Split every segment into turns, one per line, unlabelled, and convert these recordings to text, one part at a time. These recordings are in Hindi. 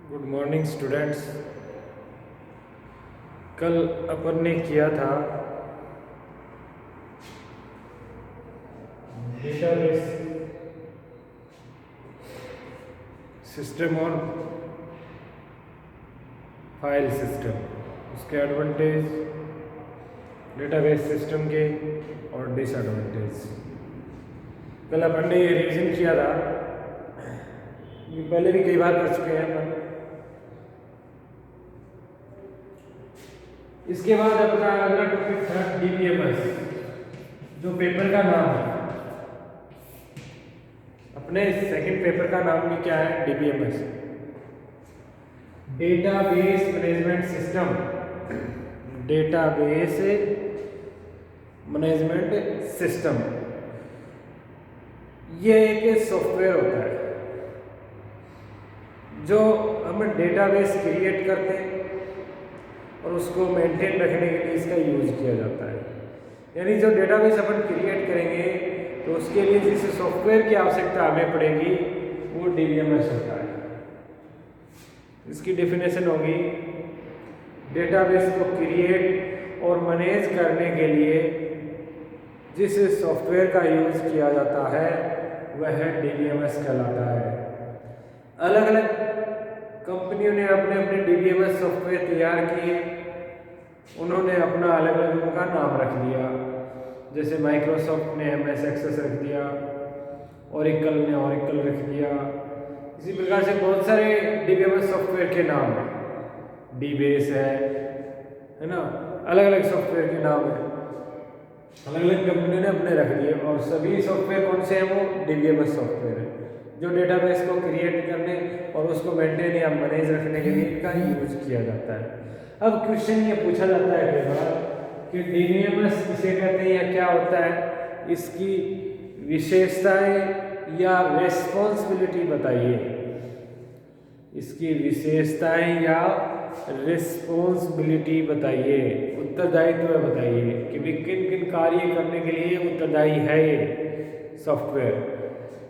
Good morning students. कल अपन ने किया था डेटाबेस सिस्टम और फाइल सिस्टम, उसके एडवांटेज, डेटाबेस सिस्टम के और डिसएडवांटेज। कल अपन ने ये रिवीजन किया था, ये पहले भी कई बार कर चुके हैं अपन। इसके बाद अपना अगला टॉपिक था डीबीएमएस, जो पेपर का नाम है। अपने सेकंड पेपर का नाम भी क्या है? DBMS, database management system. Database management system ये एक सॉफ्टवेयर होता है जो हम डेटाबेस क्रिएट करते हैं और उसको मेंटेन रखने के लिए इसका यूज किया जाता है। यानी जो डेटाबेस अपन क्रिएट करेंगे तो उसके लिए जिस सॉफ्टवेयर की आवश्यकता हमें पड़ेगी वो डीबीएमएस होता है। इसकी डेफिनेशन होगी, डेटाबेस को क्रिएट और मैनेज करने के लिए जिस सॉफ्टवेयर का यूज किया जाता है वह डीबीएमएस कहलाता है। अलग अलग कंपनियों ने अपने अपने डीबीएमएस सॉफ्टवेयर तैयार किए, उन्होंने अपना अलग अलग उनका नाम रख दिया। जैसे माइक्रोसॉफ्ट ने एमएस एक्सेस रख दिया, ओरेकल ने ओरेकल रख दिया। इसी प्रकार से बहुत सारे डीबीएमएस सॉफ्टवेयर के नाम हैं। डीबेस है ना, अलग अलग सॉफ्टवेयर के नाम हैं, अलग अलग कंपनियों ने अपने रख दिए। और सभी सॉफ्टवेयर कौन से हैं? वो डीबीएमएस सॉफ्टवेयर है जो डेटाबेस को क्रिएट करने और उसको मेंटेन या मैनेज रखने के लिए इनका यूज किया जाता है। अब क्वेश्चन ये पूछा जाता है कई बार कि डीबीएमएस किसे कहते हैं या क्या होता है, इसकी विशेषताएं या रेस्पॉन्सिबिलिटी बताइए। इसकी विशेषताएं या रिस्पॉन्सिबिलिटी बताइए, उत्तरदायित्व बताइए कि भी किन किन कार्य करने के लिए उत्तरदायी है ये सॉफ्टवेयर।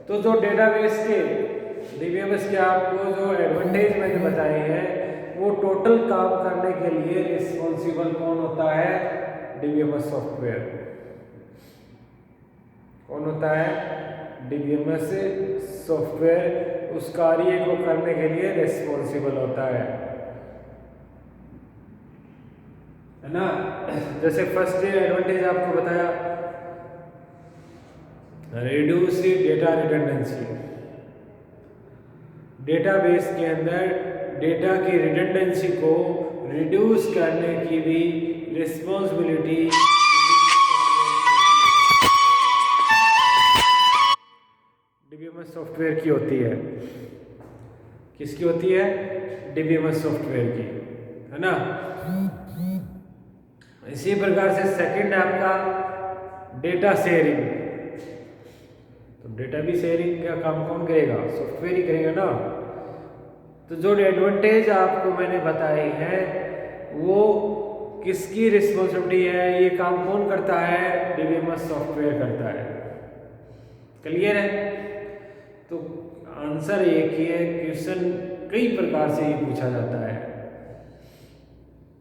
तो जो डेटाबेस के डीबीएमएस के आपको जो एडवांटेज मैंने बताए हैं वो टोटल काम करने के लिए रिस्पॉन्सिबल कौन होता है? DBMS software. कौन होता है? डीबीएमएस सॉफ्टवेयर उस कार्य को करने के लिए रिस्पॉन्सिबल होता है ना। जैसे फर्स्ट एडवांटेज आपको बताया, रिड्यूस डेटा रिडंडेंसी। डेटाबेस के अंदर डेटा की रिडंडेंसी को रिड्यूस करने की भी रिस्पॉन्सिबिलिटी डीबीएमएस सॉफ्टवेयर की होती है। किसकी होती है? डीबीएमएस सॉफ्टवेयर की, है ना। इसी प्रकार से सेकंड है आपका डेटा शेयरिंग। तो डेटा भी शेयरिंग का काम कौन करेगा? सॉफ्टवेयर ही करेगा ना। तो जो एडवांटेज आपको मैंने बताए हैं वो किसकी रिस्पॉन्सिबिलिटी है? ये काम कौन करता है? डीबीएमएस सॉफ्टवेयर करता है। क्लियर है? तो आंसर एक ही है। क्वेश्चन कई प्रकार से ये पूछा जाता है।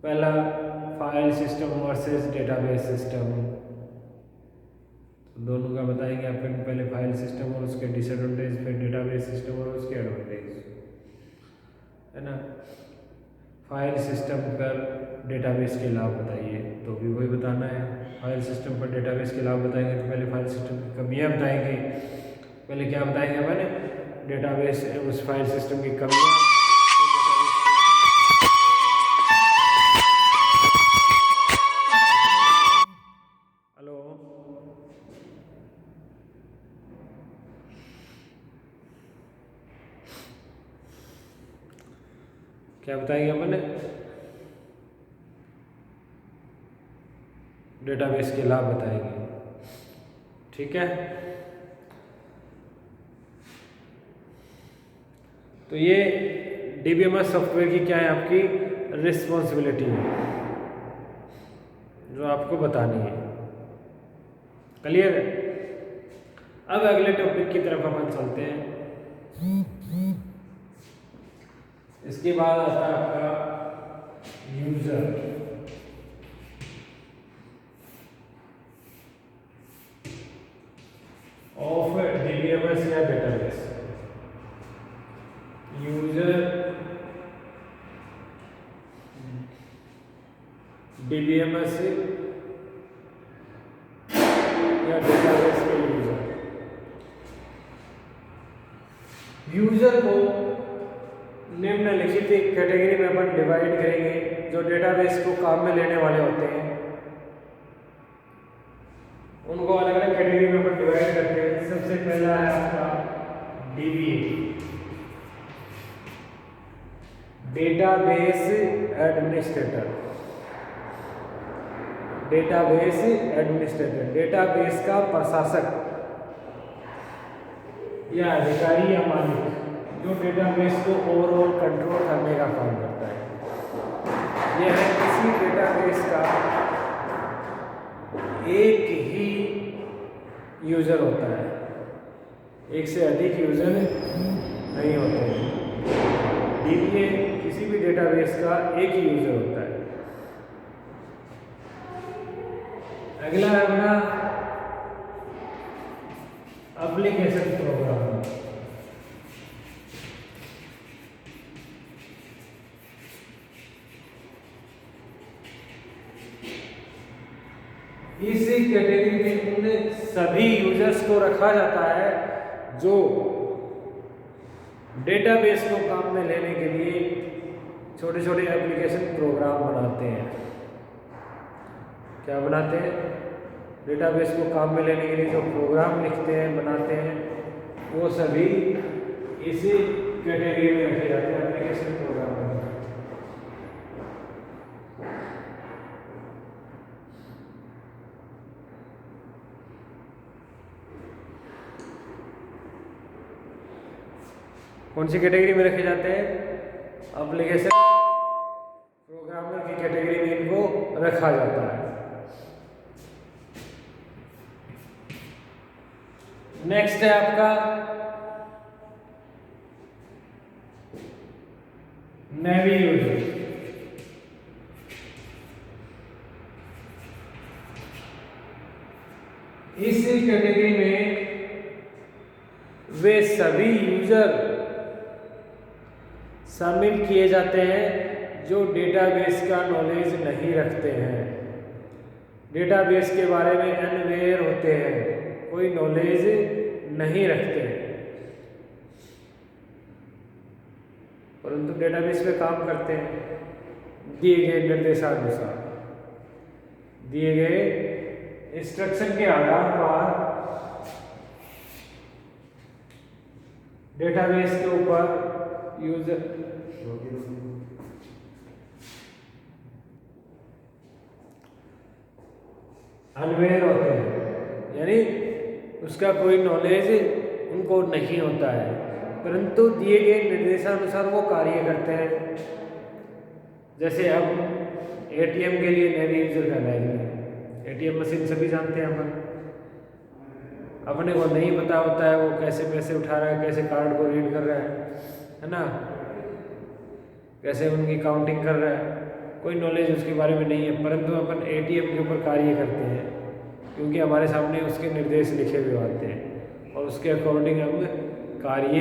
पहला file system versus database system, तो दोनों का बताएंगे अपन। पहले फाइल सिस्टम और उसके डिसएडवांटेज, फिर डेटाबेस सिस्टम और उसके एडवांटेज, है ना। फाइल सिस्टम पर डेटाबेस के लाभ बताइए, तो भी वही बताना है। फाइल सिस्टम पर डेटाबेस के लाभ बताएंगे तो पहले फाइल सिस्टम की कमियां बताएंगे। पहले क्या बताएंगे अपन? डेटाबेस उस फाइल सिस्टम की कमियां। हेलो, क्या बताएंगे अपन? डेटाबेस के लाभ बताएंगे, ठीक है। तो ये डीबीएमएस सॉफ्टवेयर की क्या है? आपकी रिस्पॉन्सिबिलिटी है जो आपको बतानी है। क्लियर? अब अगले टॉपिक की तरफ अपन चलते हैं। इसके बाद आता है आपका यूजर। ऑफ डीबीएमएस या डेटाबेस। यूजर डीबीएमएस या डेटाबेस के यूजर को निम्नलिखित कैटेगरी में अपन डिवाइड करेंगे। जो डेटाबेस को काम में लेने वाले होते हैं उनको अलग अलग कैटेगरी में अपन डिवाइड करते हैं। सबसे पहला है आपका dBA, database administrator. Database administrator database का प्रशासक या अधिकारी या मालिक, जो डेटाबेस को ओवरऑल कंट्रोल करने का काम करता है। यह है किसी डेटाबेस का एक ही यूजर होता है, एक से अधिक यूजर नहीं होते हैं। डीबीए किसी भी डेटाबेस का एक ही यूजर होता है। अगला है अपना एप्लीकेशन प्रोग्राम। इस कैटेगरी में उन सभी यूजर्स को रखा जाता है जो डेटाबेस को काम में लेने के लिए छोटे छोटे एप्लीकेशन प्रोग्राम बनाते हैं। क्या बनाते हैं? डेटाबेस को काम में लेने के लिए जो प्रोग्राम लिखते हैं, बनाते हैं, वो सभी इसी कैटेगरी में रखे जाते हैं, एप्लीकेशन प्रोग्राम में। कौन सी कैटेगरी में रखे जाते हैं? एप्लीकेशन प्रोग्रामर की कैटेगरी में इनको रखा जाता है। नेक्स्ट है आपका नेवी यूजर। इस कैटेगरी में वे सभी यूजर शामिल किए जाते हैं जो डेटाबेस का नॉलेज नहीं रखते हैं, डेटाबेस के बारे में अनअवेयर होते हैं, कोई नॉलेज नहीं रखते हैं, परंतु डेटाबेस पे काम करते हैं दिए गए निर्देशानुसार, दिए गए इंस्ट्रक्शन के आधार पर डेटाबेस के ऊपर यूजर अनअवेयर होते हैं, यानी उसका कोई नॉलेज उनको नहीं होता है, परंतु दिए गए निर्देशानुसार वो कार्य करते हैं। जैसे अब एटीएम के लिए नेवी यूजर कहलाएंगे। एटीएम मशीन सभी जानते हैं अपन, अपने को नहीं पता होता है वो कैसे पैसे उठा रहा है, कैसे कार्ड को रीड कर रहा है ना, कैसे उनकी काउंटिंग कर रहा है, कोई नॉलेज उसके बारे में नहीं है, परंतु अपन एटीएम के ऊपर कार्य करते हैं क्योंकि हमारे सामने उसके निर्देश लिखे हुए आते हैं और उसके अकॉर्डिंग हम कार्य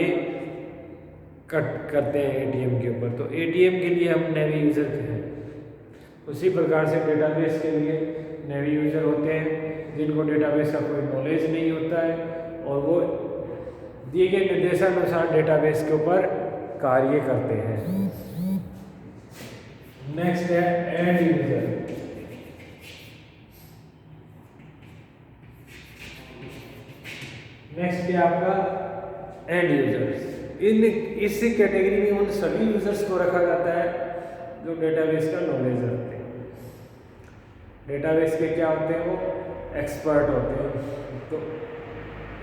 करते हैं एटीएम के ऊपर। तो एटीएम के लिए हम नेवी यूज़र हैं। उसी प्रकार से डेटाबेस के लिए नेवी यूज़र होते हैं जिनको डेटाबेस का कोई नॉलेज नहीं होता है और वो दिए गए निर्देशानुसार डेटाबेस के ऊपर कार्य करते हैं। नेक्स्ट है एंड यूजर। नेक्स्ट है आपका एंड यूजर्स। इस कैटेगरी में उन सभी यूजर्स को रखा जाता है जो डेटाबेस का नॉलेज रखते हैं। डेटाबेस के क्या होते हैं? वो एक्सपर्ट होते हैं। तो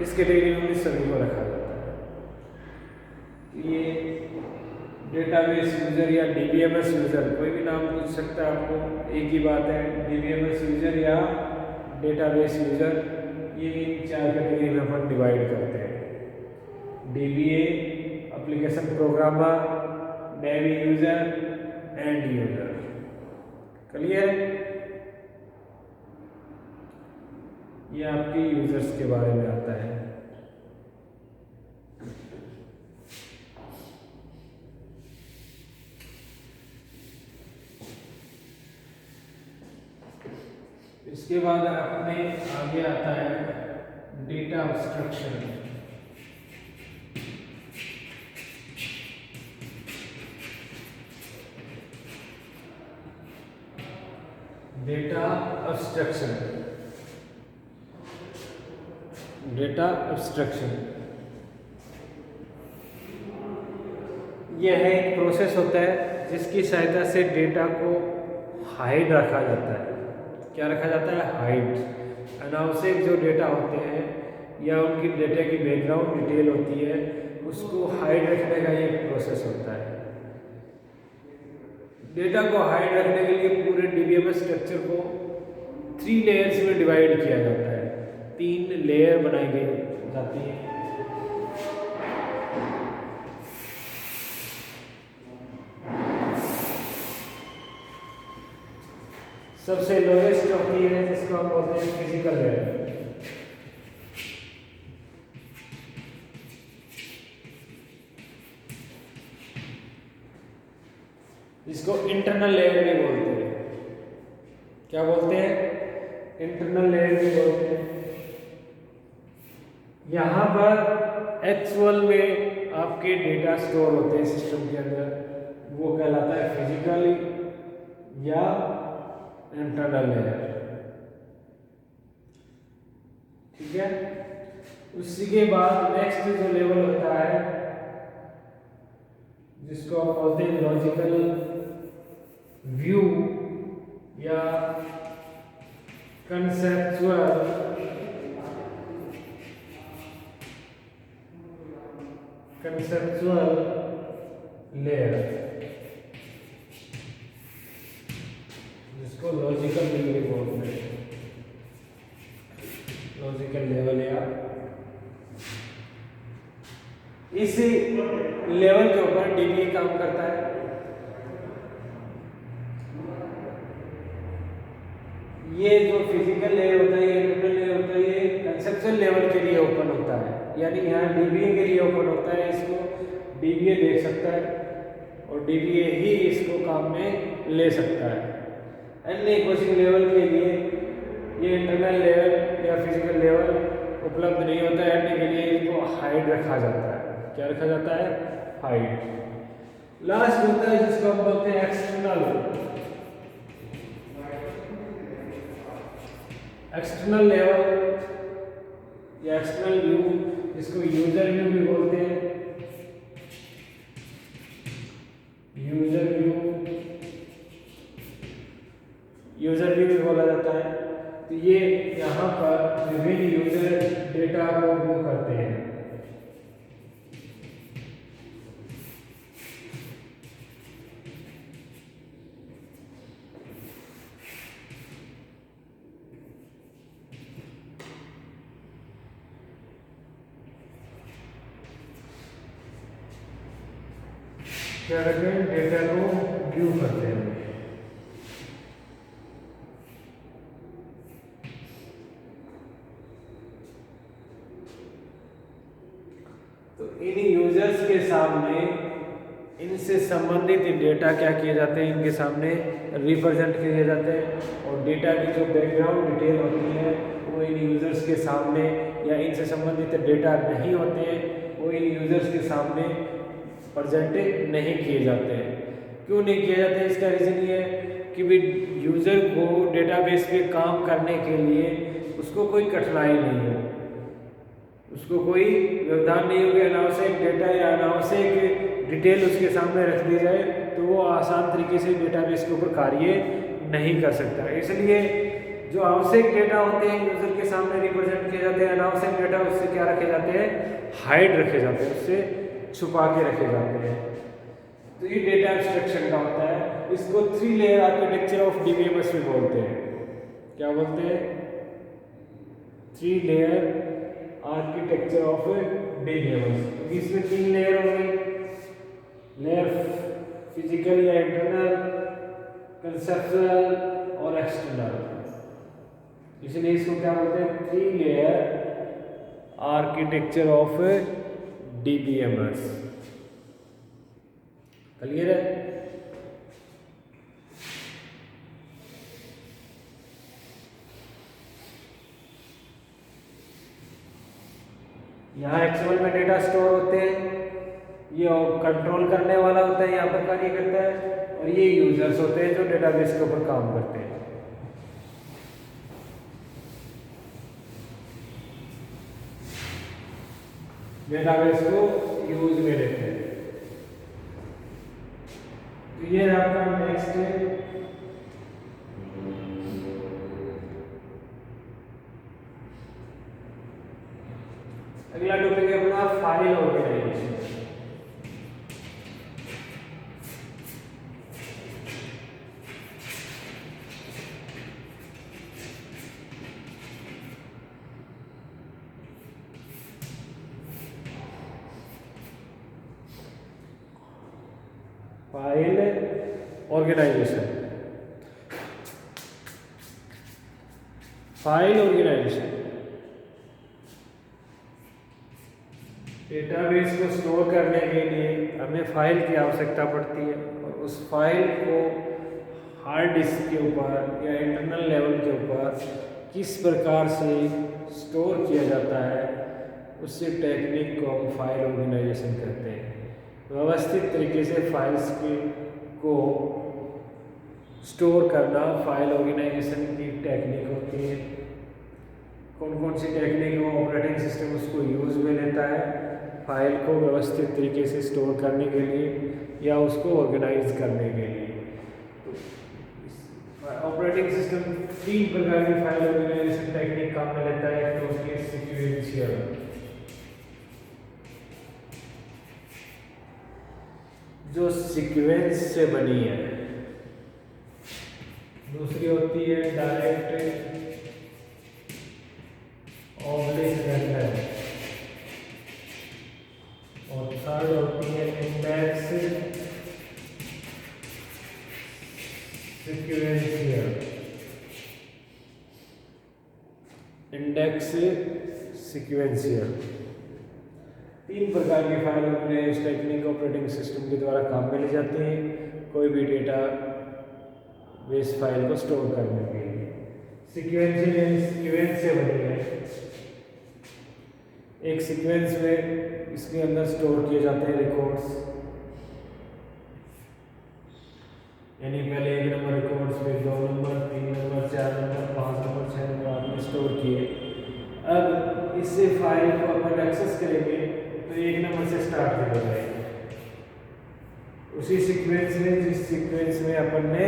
इस कैटेगरी में उन सभी को रखा जाता है। ये डेटाबेस यूजर या डीबीएमएस यूजर, कोई भी नाम पूछ सकता है आपको, एक ही बात है, डीबीएमएस यूजर या डेटाबेस यूजर। ये इन चार कैटेगरी में अपन डिवाइड करते हैं। DBA application programmer, navy user, and user. Clear है? ये आपके यूजर्स के बारे में आता है। इसके बाद अपने आगे आता है data abstraction. Data abstraction, data abstraction यह एक प्रोसेस होता है जिसकी सहायता से डेटा को हाइड रखा जाता है। क्या रखा जाता है? हाइड। अनावश्यक जो डेटा होते हैं या उनकी डेटा की बैकग्राउंड डिटेल होती है उसको हाइड रखने का ये प्रोसेस होता है। डेटा को हाइड रखने के लिए पूरे डीबीएमएस स्ट्रक्चर को 3 लेयर्स में डिवाइड किया जाता है। 3 लेयर बनाई गई जाती है। सबसे लोएस्ट होती है जिसको हम बोलते हैं फिजिकल लेयर। इसको इंटरनल लेयर भी बोलते हैं। क्या बोलते हैं? इंटरनल लेयर भी बोलते हैं। यहाँ पर एक्चुअल में आपके डेटा स्टोर होते हैं सिस्टम के अंदर, वो कहलाता है फिजिकल या इंटरनल लेयर। ठीक है? उसी के बाद नेक्स्ट जो लेवल होता है जिसको आप बोलते हैं लॉजिकल व्यू या कंसेप्चुअल लेयर, जिसको लॉजिकल व्यू भी बोलते हैं। लॉजिकल लेवल या इस लेवल के ऊपर डीबीए काम करता है। ये जो फिजिकल लेयर होता है, ये इंटरनल लेयर होता है, ये कंसेप्चुअल लेवल के लिए ओपन होता है, यानी यहाँ डीबीए के लिए ओपन होता है। इसको डीबीए देख सकता है और डीबीए ही इसको काम में ले सकता है। अन्य कोचिंग लेवल के लिए ये इंटरनल लेवल या फिजिकल लेवल उपलब्ध नहीं होता है। अन्य के लिए इसको हाइड रखा जाता है। क्या रखा जाता है? हाइड। लास्ट होता है जिसको हम बोलते हैं एक्सटर्नल लेवल या एक्सटर्नल व्यू, जिसको यूजर व्यू भी बोलते हैं। यूजर व्यू भी बोला जाता है। तो ये यहाँ पर विभिन्न यूजर डेटा को व्यू करते हैं। क्या करते हैं? डेटा को व्यू करते हैं। तो इन यूजर्स के सामने इनसे संबंधित डेटा क्या किए जाते हैं? इनके सामने रिप्रेजेंट किए जाते हैं और डेटा की जो बैकग्राउंड डिटेल होती है वो इन यूजर्स के सामने, या इनसे संबंधित डेटा नहीं होते हैं वो इन यूजर्स के सामने प्रेजेंट नहीं किए जाते हैं। क्यों नहीं किए जाते? इसका रीज़न ये है कि भी यूज़र को डेटाबेस पे काम करने के लिए उसको कोई कठिनाई नहीं हो, उसको कोई व्यवधान नहीं हो कि अनावश्यक डेटा या अनावश्यक डिटेल उसके सामने रख दी जाए तो वो आसान तरीके से डेटाबेस के ऊपर कार्य नहीं कर सकता। इसलिए जो आवश्यक डेटा होते हैं यूज़र के सामने रिप्रेजेंट किए जाते हैं, अनावश्यक डेटा उससे क्या रखे जाते हैं? हाइड रखे जाते हैं, उससे छुपा के रखे जाते हैं। तो ये डेटा एब्स्ट्रैक्शन का होता है। इसको 3 लेयर आर्किटेक्चर ऑफ डीबीएमएस भी बोलते हैं। क्या बोलते हैं? 3 लेयर आर्किटेक्चर ऑफ डीबीएमएस। इसमें 3 लेयर होंगे। लेयर फिजिकल या इंटरनल, कंसेप्चुअल और एक्सटर्नल। इसलिए इसको क्या बोलते हैं, 3 layer architecture of DBMS. Clear है? यहाँ एक्सएमएल में डेटा स्टोर होते हैं, ये कंट्रोल करने वाला होता है, यहाँ पर कार्य करता है, और ये यूजर्स होते हैं जो डेटाबेस के ऊपर काम करते हैं। डेटाबेस को यूज में लेते हैं। तो ये आपका नेक्स्ट है, अगला टॉपिक है अपना file organization. File organization, file organization database को स्टोर करने के लिए हमें फाइल की आवश्यकता पड़ती है, और उस फाइल को हार्ड डिस्क के ऊपर या इंटरनल लेवल के ऊपर किस प्रकार से स्टोर किया जाता है, उसी टेक्निक को हम फाइल ऑर्गेनाइजेशन कहते हैं। व्यवस्थित तरीके से फाइल्स को स्टोर करना फाइल ऑर्गेनाइजेशन की टेक्निक होती है। कौन कौन सी टेक्निक हो, ऑपरेटिंग सिस्टम उसको यूज में लेता है फाइल को व्यवस्थित तरीके से स्टोर करने के लिए या उसको ऑर्गेनाइज करने के लिए। ऑपरेटिंग सिस्टम 3 प्रकार की फाइल ऑर्गेनाइजेशन टेक्निक काम में लेता है। तो उसकी सीक्वेंशियल, जो सीक्वेंस से बनी है। दूसरी होती है डायरेक्ट ऑब्लिक रैंडम, और थर्ड होती है इंडेक्स सीक्वेंशियल। इंडेक्स सीक्वेंशियल 3 प्रकार की file organize technique operating system के द्वारा काम में ली जाती है कोई भी डेटा बेस फाइल को स्टोर करने के लिए। सीक्वेंशियल यानी सीक्वेंस से बनी है। एक सीक्वेंस में इसके अंदर स्टोर किए जाते हैं रिकॉर्ड्स, यानी पहले 1 नंबर रिकॉर्ड्स, फिर 2 number, 3 number, 4 number, 5 number, 6 number आपने स्टोर किए। अब इससे फाइल को अपन एक्सेस करेंगे तो 1 नंबर से स्टार्ट करेंगे, उसी सीक्वेंस में जिस सीक्वेंस में अपन ने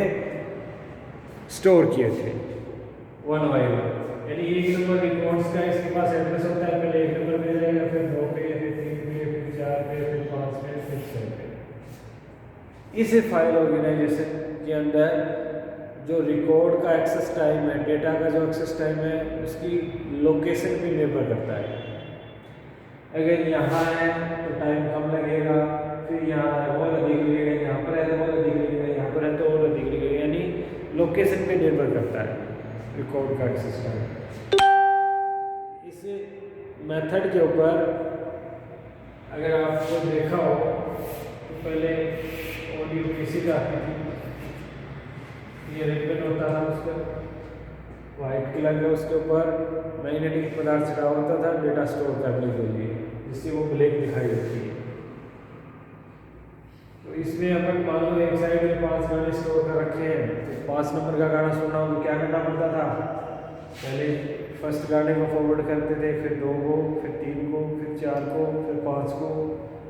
स्टोर किए थे 1 बाय 1। यानी 1 नंबर रिकॉर्ड्स का इसके पास एड्रेस होता है, पहले 1 नंबर पे जाएगा, फिर 2 पे, फिर 3 पे, फिर 4 पे, फिर 5 पे, फिर 6 पे। इस फाइल ऑर्गेनाइजेशन के अंदर जो रिकॉर्ड का एक्सेस टाइम है, डेटा का जो एक्सेस टाइम है, उसकी लोकेशन पे निर्भर करता है। अगर यहाँ है तो टाइम कम लगेगा, फिर यहाँ और अधिक लगेगा, यहाँ पर है तो और अधिक लगेगा, यहाँ पर है तो और अधिक लगेगा। यानी लोकेशन पे निर्भर करता है रिकॉर्ड का एक्सेस टाइम। इस मेथड के ऊपर अगर आपको देखा हो तो पहले ऑडियो कैसेट आती थी, ये रिबन होता था, उसका वाइट कलर का, उसके ऊपर मैग्नेटिक पदार्थ चढ़ा होता था डेटा स्टोर करने के लिए, जिससे वो ब्लैक दिखाई देती है। तो इसमें अपन मान लो एक साइड में 5 गाने स्टोर कर रखे हैं, तो 5 नंबर का गाना सुनना हो तो क्या करना पड़ता था, पहले फर्स्ट गाने को फॉरवर्ड करते थे, फिर 2 को, फिर 3 को, फिर 4 को, फिर 5 को,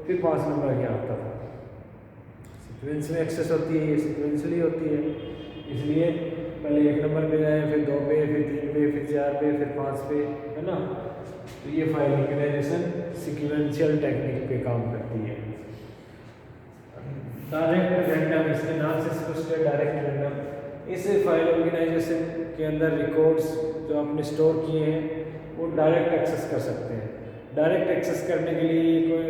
फिर 5 नंबर क्या आता था। सीक्वेंस में एक्सेस होती है, ये सीक्वेंशली होती है, इसलिए पहले 1 नंबर पे जाए, फिर 2 पे, फिर 3 पे, फिर 4 पे, फिर 5 पे, है ना। तो ये फाइल ऑर्गेनाइजेशन सीक्वेंशियल टेक्निक पे काम करती है। डायरेक्ट रैंडम, इसके नाम से स्पष्ट है, डायरेक्ट रैंडम। इस फाइल ऑर्गेनाइजेशन के अंदर रिकॉर्ड्स जो आपने स्टोर किए हैं वो डायरेक्ट एक्सेस कर सकते हैं। डायरेक्ट एक्सेस करने के लिए कोई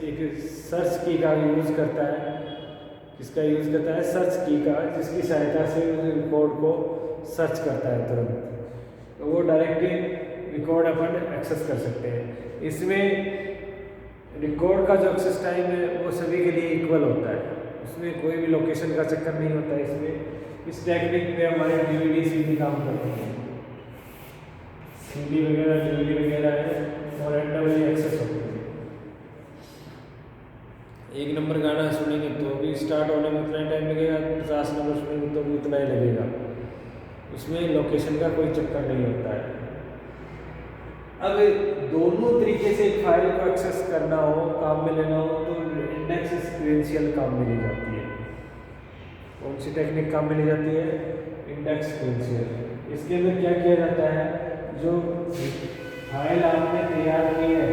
एक सर्च की का यूज़ करता है, किसका यूज़ करता है, सर्च की का, जिसकी सहायता से उस रिकॉर्ड को सर्च करता है तुरंत, तो वो डायरेक्टली रिकॉर्ड अपन एक्सेस कर सकते हैं। इसमें रिकॉर्ड का जो एक्सेस टाइम है वो सभी के लिए इक्वल होता है, उसमें कोई भी लोकेशन का चक्कर नहीं होता है। इसमें इस टेक्निक में हमारे DVD CD काम करते हैं, CD वगैरह DVD वगैरह है और रैंडमली एक्सेस होती है। एक नंबर गाना सुनेंगे तो भी स्टार्ट होने में उतना टाइम लगेगा, 50 नंबर सुनेंगे तो भी उतना ही लगेगा, उसमें लोकेशन का कोई चक्कर नहीं होता है। अब दोनों तरीके से एक फाइल को एक्सेस करना हो, काम में लेना हो, तो इंडेक्स सीक्वेंशियल काम में ली जाती है। कौन सी टेक्निक काम में ली जाती है, इंडेक्स सीक्वेंशियल। इसके अंदर क्या किया जाता है, जो फाइल आपने तैयार की है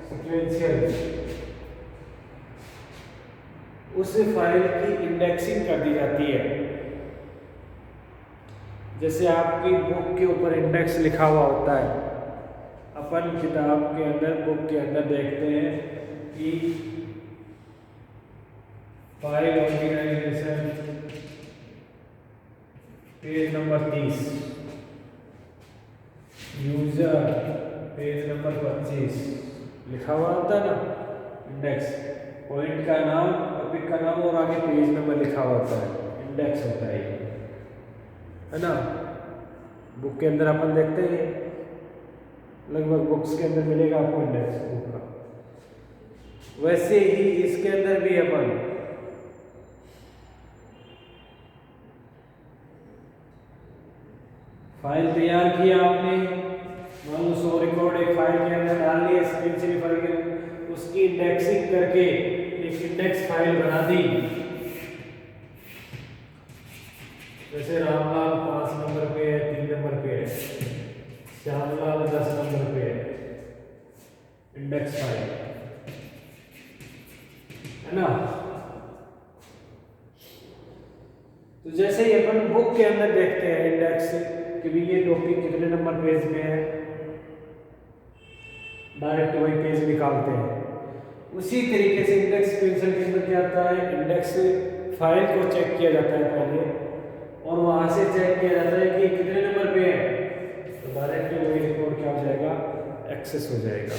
सीक्वेंशियल, उस फाइल की इंडेक्सिंग कर दी जाती है। जैसे आपकी बुक के ऊपर इंडेक्स लिखा हुआ होता है, अपन किताब के अंदर, बुक के अंदर देखते हैं कि file organization page number 30, user page number 25 लिखा हुआ होता है ना, इंडेक्स, पॉइंट का नाम, टॉपिक का नाम और आगे पेज नंबर लिखा हुआ होता है, इंडेक्स होता है ना। बुक के अंदर अपन देखते हैं, लगभग बुक्स के अंदर मिलेगा आपको इंडेक्स बुक का। वैसे ही इसके अंदर भी अपन फाइल तैयार किया आपने, मान लो 100 रिकॉर्ड एक फाइल के अंदर डाल दिए, सीक्वेंशियल फाइल के, उसकी इंडेक्सिंग करके एक इंडेक्स फाइल बना दी। जैसे रामलाल 5 नंबर पे है, 3 नंबर पे है, श्यामलाल 10 नंबर पे है, इंडेक्स फाइल है ना। तो जैसे ही अपन बुक के अंदर देखते हैं इंडेक्स कि भी ये टॉपिक कितने नंबर पेज में है, डायरेक्ट वही पेज निकालते हैं। उसी तरीके से इंडेक्स सीक्वेंशियल के अंदर क्या आता है, इंडेक्स फाइल को चेक किया जाता है पहले, और वहां से चेक किया जाता है कि कितने नंबर पे है, तो डायरेक्टली वही रिकॉर्ड क्या हो जाएगा, एक्सेस हो जाएगा,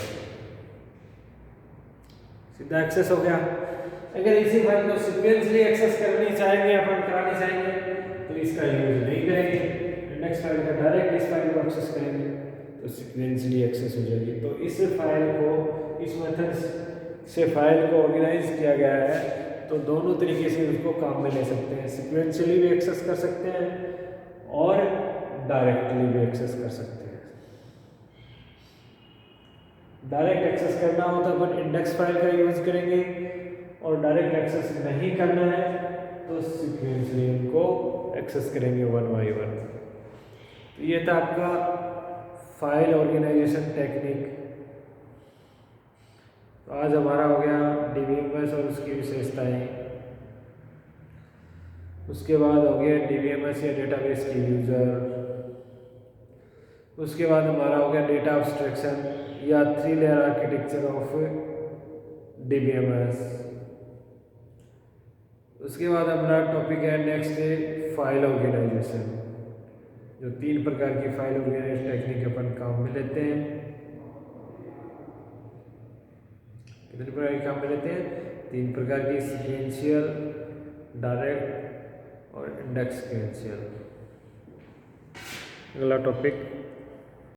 सीधा एक्सेस हो गया। अगर इसी फाइल को सीक्वेंसली एक्सेस करनी चाहेंगे, अपन करानी चाहेंगे, तो इसका यूज नहीं करेंगे, इंडेक्स फाइल का डायरेक्ट इस फाइल को एक्सेस करेंगे तो सीक्वेंसली एक्सेस हो जाएगी। तो इस फाइल को, इस मेथड से फाइल को ऑर्गेनाइज किया गया है, तो दोनों तरीके से उसको काम में ले सकते हैं, सीक्वेंशियली भी एक्सेस कर सकते हैं और डायरेक्टली भी एक्सेस कर सकते हैं। डायरेक्ट एक्सेस करना हो तो अपन इंडेक्स फाइल का यूज करेंगे, और डायरेक्ट एक्सेस नहीं करना है तो सीक्वेंसली उनको एक्सेस करेंगे वन बाय वन। तो ये था आपका फाइल ऑर्गेनाइजेशन टेक्निक। तो आज हमारा हो गया DBMS और उसकी विशेषताएं, उसके बाद हो गया DBMS या डेटाबेस की यूजर, उसके बाद हमारा हो गया डेटा एब्स्ट्रैक्शन या 3 लेयर आर्किटेक्चर ऑफ DBMS। उसके बाद हमारा टॉपिक है नेक्स्ट फाइल ऑर्गेनाइजेशन, जो 3 प्रकार की फाइल ऑर्गेनाइजेशन टेक्निक अपन काम में लेते हैं। कितने प्रकार के काम में लेते हैं, 3 प्रकार की, सीक्वेंशियल, डायरेक्ट और इंडेक्स सीक्वेंशियल। अगला टॉपिक